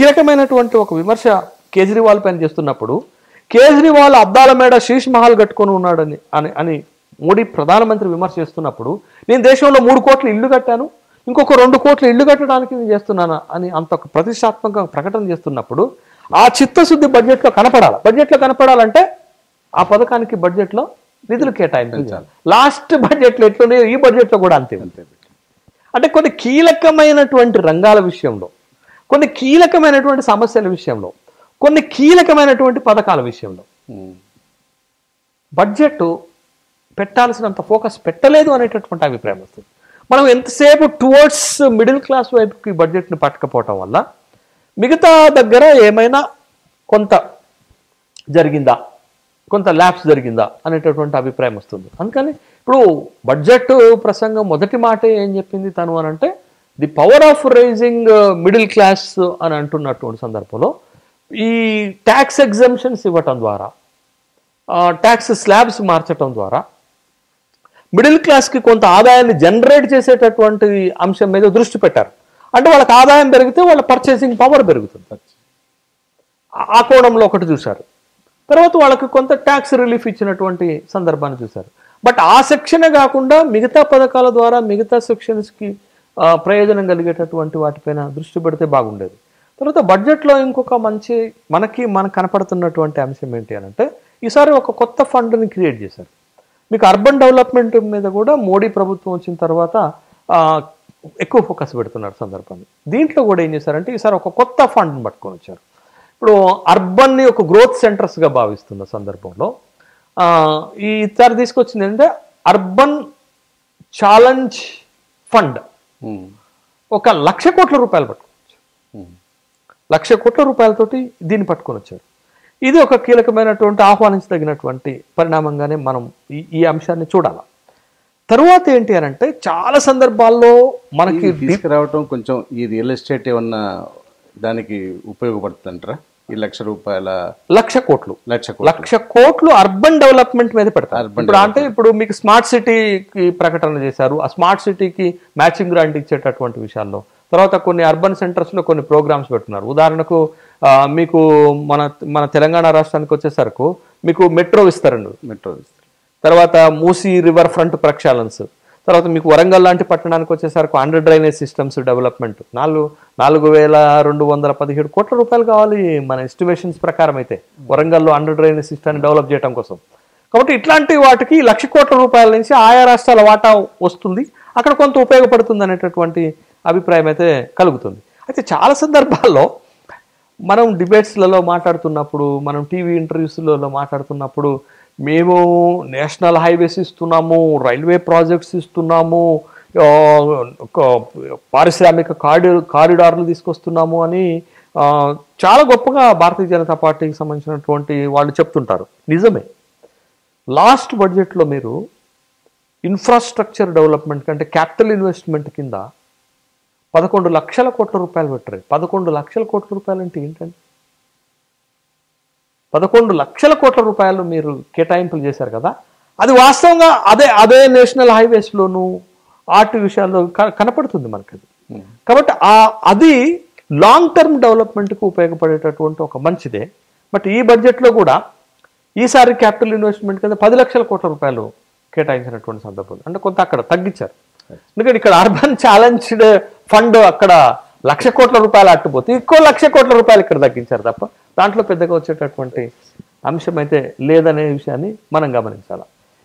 కీలకమైనటువంటి ఒక విమర్శ కేజ్రీవాల్ పైన చేస్తున్నప్పుడు, కేజ్రీవాల్ అద్దాల మేడ శీష్ మహల్ కట్టుకొని ఉన్నాడని అని మోడీ ప్రధానమంత్రి విమర్శ చేస్తున్నప్పుడు, నేను దేశంలో 3 కోట్ల ఇల్లు కట్టాను, ఇంకొక 2 కోట్ల ఇల్లు కట్టడానికి నేను చేస్తున్నాను అని అంత ప్రతిష్టాత్మకంగా ప్రకటన చేస్తున్నప్పుడు ఆ చిత్తశుద్ధి బడ్జెట్లో కనపడాలి. బడ్జెట్లో కనపడాలంటే ఆ పథకానికి బడ్జెట్లో నిధులు కేటాయించాలి. లాస్ట్ బడ్జెట్లో ఎట్లున్నాయో ఈ బడ్జెట్లో కూడా అంతే. అంటే కొన్ని కీలకమైనటువంటి రంగాల విషయంలో, కొన్ని కీలకమైనటువంటి సమస్యల విషయంలో, కొన్ని కీలకమైనటువంటి పథకాల విషయంలో బడ్జెట్ పెట్టాల్సినంత ఫోకస్ పెట్టలేదు అనేటటువంటి అభిప్రాయం వస్తుంది. మనం ఎంతసేపు టువర్డ్స్ మిడిల్ క్లాస్ వైపుకి బడ్జెట్ని పట్టకపోవటం వల్ల మిగతా దగ్గర ఏమైనా కొంత జరిగిందా, కొంత ల్యాప్స్ జరిగిందా అనేటటువంటి అభిప్రాయం వస్తుంది. అందుకని ఇప్పుడు బడ్జెట్ ప్రసంగం మొదటి మాట ఏం చెప్పింది తను అని అంటే, the power of rising middle class అని అంటున్నటువంటి సందర్భంలో ఈ ట్యాక్స్ ఎగ్జంప్షన్స్ ఇవ్వటం ద్వారా, ట్యాక్స్ స్లాబ్స్ మార్చటం ద్వారా మిడిల్ క్లాస్కి కొంత ఆదాయాన్ని జనరేట్ చేసేటటువంటి అంశం మీద దృష్టి పెట్టారు. అంటే వాళ్ళకి ఆదాయం పెరిగితే వాళ్ళ పర్చేసింగ్ పవర్ పెరుగుతుంది. ఆ కోణంలో ఒకటి చూశారు. తర్వాత వాళ్ళకి కొంత ట్యాక్స్ రిలీఫ్ ఇచ్చినటువంటి సందర్భాన్ని చూశారు. బట్ ఆ సెక్షనే కాకుండా మిగతా పథకాల ద్వారా మిగతా సెక్షన్స్కి ప్రయోజనం కలిగేటటువంటి వాటిపైన దృష్టి పెడితే బాగుండేది. తర్వాత బడ్జెట్లో ఇంకొక మనకు కనపడుతున్నటువంటి అంశం ఏంటి అని అంటే, ఈసారి ఒక కొత్త ఫండ్ని క్రియేట్ చేశారు. మీకు అర్బన్ డెవలప్మెంట్ మీద కూడా మోడీ ప్రభుత్వం వచ్చిన తర్వాత ఎక్కువ ఫోకస్ పెడుతున్నారు సందర్భాన్ని. దీంట్లో కూడా ఏం చేశారంటే ఈసారి ఒక కొత్త ఫండ్ని పట్టుకొని వచ్చారు. ఇప్పుడు అర్బన్ని ఒక గ్రోత్ సెంటర్స్గా భావిస్తున్న సందర్భంలో ఈసారి తీసుకొచ్చింది ఏంటంటే అర్బన్ ఛాలెంజ్ ఫండ్. 1,00,000 కోట్ల రూపాయలు పట్టుకోవచ్చు. 1,00,000 కోట్ల రూపాయలతోటి దీన్ని పట్టుకొని వచ్చారు. ఇది ఒక కీలకమైనటువంటి ఆహ్వానించదగినటువంటి పరిణామంగానే మనం ఈ అంశాన్ని చూడాలి. తరువాత ఏంటి అని అంటే, చాలా సందర్భాల్లో మనకి తీసుకురావటం కొంచెం ఈ రియల్ ఎస్టేట్ ఏమన్నా దానికి ఉపయోగపడుతుంటారా? ఈ 1,00,000 రూపాయల 1,00,000 కోట్లు 1,00,000 కోట్లు అర్బన్ డెవలప్మెంట్ మీద పెడతారు. ఇప్పుడు అంటే ఇప్పుడు మీకు స్మార్ట్ సిటీకి ప్రకటన చేశారు. ఆ స్మార్ట్ సిటీకి మ్యాచింగ్ గ్రాంట్ ఇచ్చేటటువంటి విషయాల్లో, తర్వాత కొన్ని అర్బన్ సెంటర్స్లో కొన్ని ప్రోగ్రామ్స్ పెడుతున్నారు. ఉదాహరణకు మీకు మన తెలంగాణ రాష్ట్రానికి వచ్చేసరికి మీకు మెట్రో ఇస్తారండి. తర్వాత మూసీ రివర్ ఫ్రంట్ ప్రక్షాళన్స్, తర్వాత మీకు వరంగల్ లాంటి పట్టణానికి వచ్చేసరికి అండర్ డ్రైనేజ్ సిస్టమ్స్ డెవలప్మెంట్ 4,217 కోట్ల రూపాయలు కావాలి మన ఎస్టిమేషన్స్ ప్రకారం. అయితే వరంగల్లో అండర్ డ్రైనేజ్ సిస్టమ్ని డెవలప్ చేయడం కోసం. కాబట్టి ఇట్లాంటి వాటికి 1,00,000 కోట్ల రూపాయల నుంచి ఆయా రాష్ట్రాల వాటా వస్తుంది, అక్కడ కొంత ఉపయోగపడుతుంది అనేటటువంటి అభిప్రాయం అయితే కలుగుతుంది. అయితే చాలా సందర్భాల్లో మనం డిబేట్స్లలో మాట్లాడుతున్నప్పుడు, మనం టీవీ ఇంటర్వ్యూస్లలో మాట్లాడుతున్నప్పుడు మేము నేషనల్ హైవేస్ ఇస్తున్నాము, రైల్వే ప్రాజెక్ట్స్ ఇస్తున్నాము, పారిశ్రామిక కారిడార్లు తీసుకొస్తున్నాము అని చాలా గొప్పగా భారతీయ జనతా పార్టీకి సంబంధించినటువంటి వాళ్ళు చెప్తుంటారు. నిజమే, లాస్ట్ బడ్జెట్లో మీరు ఇన్ఫ్రాస్ట్రక్చర్ డెవలప్మెంట్ కంటే క్యాపిటల్ ఇన్వెస్ట్మెంట్ కింద 11,00,000 కోట్ల రూపాయలు పెట్టారు. 11,00,000 కోట్ల రూపాయలు అంటే ఏంటండి? 11,00,000 కోట్ల రూపాయలు మీరు కేటాయింపులు చేశారు కదా, అది వాస్తవంగా అదే నేషనల్ హైవేస్లోను ఆర్ట్ విషయాల్లో కనపడుతుంది మనకి. కాబట్టి అది లాంగ్ టర్మ్ డెవలప్మెంట్కి ఉపయోగపడేటటువంటి ఒక మంచిదే. బట్ ఈ బడ్జెట్లో కూడా ఈసారి క్యాపిటల్ ఇన్వెస్ట్మెంట్ కింద 10,00,000 కోట్ల రూపాయలు కేటాయించినటువంటి సందర్భం అంటే కొంత అక్కడ తగ్గించారు. ఎందుకంటే ఇక్కడ అర్బన్ ఛాలెంజ్డ్ ఫండ్ అక్కడ 1,00,000 కోట్ల రూపాయలు అట్టుపోతే ఇంకో 1,00,000 కోట్ల రూపాయలు ఇక్కడ తగ్గించారు తప్ప దాంట్లో పెద్దగా వచ్చేటటువంటి అంశం అయితే లేదనే విషయాన్ని మనం గమనించాలి.